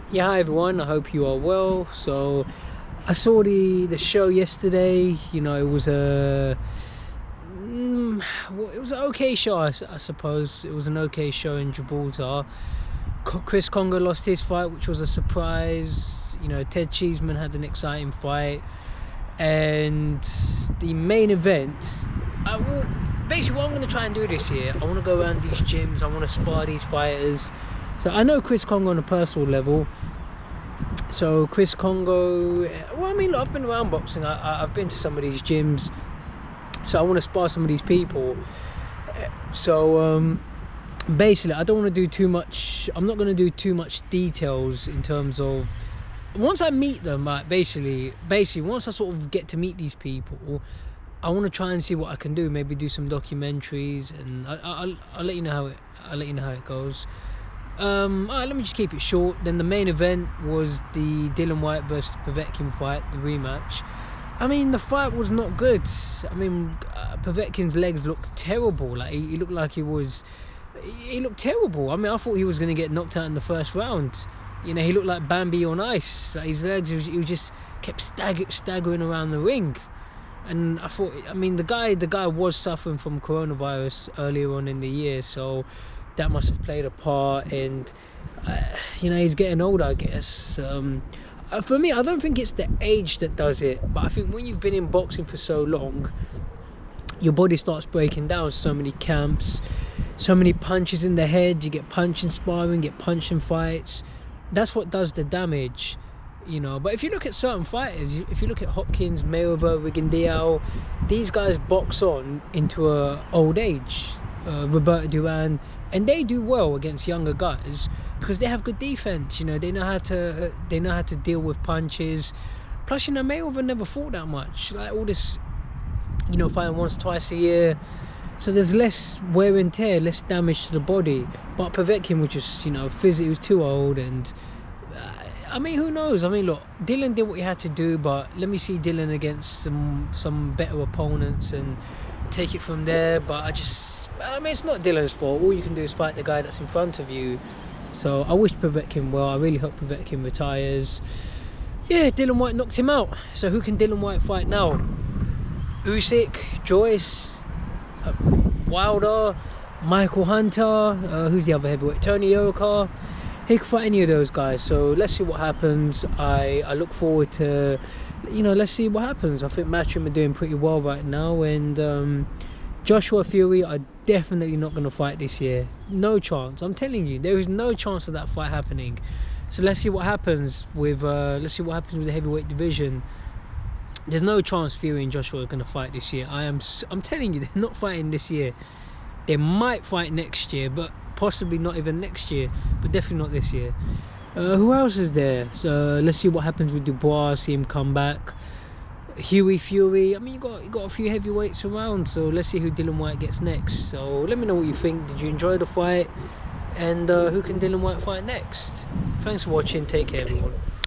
Yeah, hi everyone, I hope you are well. So I saw the show yesterday. You know, it was it was an okay show, I suppose. It was an okay show in Gibraltar. Chris Congo lost his fight, which was a surprise. You know, Ted Cheeseman had an exciting fight, and the main event, basically what I'm going to try and do this year, I want to go around these gyms, I want to spar these fighters. So I know Chris Congo on a personal level. So Chris Congo, well, I mean, look, I've been around boxing. I've been to some of these gyms, so I want to spar some of these people. So basically, I don't want to do too much. I'm not going to do too much details in terms of once I meet them. Like basically, once I sort of get to meet these people, I want to try and see what I can do. Maybe do some documentaries, and I'll let you know how it goes. Alright, let me just keep it short. Then the main event was the Dillian Whyte versus Povetkin fight, the rematch. I mean, the fight was not good. I mean, Povetkin's legs looked terrible. Like he looked like he looked terrible. I mean, I thought he was going to get knocked out in the first round. You know, he looked like Bambi on ice. Like his legs, he just kept staggering around the ring. And I thought, I mean, the guy was suffering from coronavirus earlier on in the year, so that must have played a part. And you know, he's getting older, I guess. For me, I don't think it's the age that does it, but I think when you've been in boxing for so long, your body starts breaking down. So many camps, so many punches in the head, you get punched in sparring, get punched in fights. That's what does the damage, you know. But if you look at certain fighters, if you look at Hopkins, Mayweather, Rigondeaux, these guys box on into a old age. Roberto Duran, and they do well against younger guys because they have good defense. You know, they know how to deal with punches. Plus, you know, Mayweather never fought that much. Like all this, you know, fighting once, twice a year, so there's less wear and tear, less damage to the body. But Povetkin was just, you know, physically he was too old, and I mean, who knows? I mean, look, Dillian did what he had to do, but let me see Dillian against some better opponents and take it from there. But I mean, it's not Dillian's fault. All you can do is fight the guy that's in front of you. So I wish Povetkin well. I really hope Povetkin retires. Yeah, Dillian Whyte knocked him out. So who can Dillian Whyte fight now? Usyk, Joyce, Wilder, Michael Hunter. Who's the other heavyweight? Tony Yoka. He could fight any of those guys. So let's see what happens. I look forward to, you know, let's see what happens. I think Matchroom are doing pretty well right now, and Joshua Fury are definitely not going to fight this year. No chance. I'm telling you, there is no chance of that fight happening. So let's see what happens with the heavyweight division. There's no chance Fury and Joshua are going to fight this year. I'm telling you, they're not fighting this year. They might fight next year, but possibly not even next year, but definitely not this year. Who else is there? So let's see what happens with Dubois. See him come back. Huey Fury. I mean, you got a few heavyweights around, so let's see who Dillian Whyte gets next. So let me know what you think. Did you enjoy the fight? And who can Dillian Whyte fight next? Thanks for watching. Take care, everyone.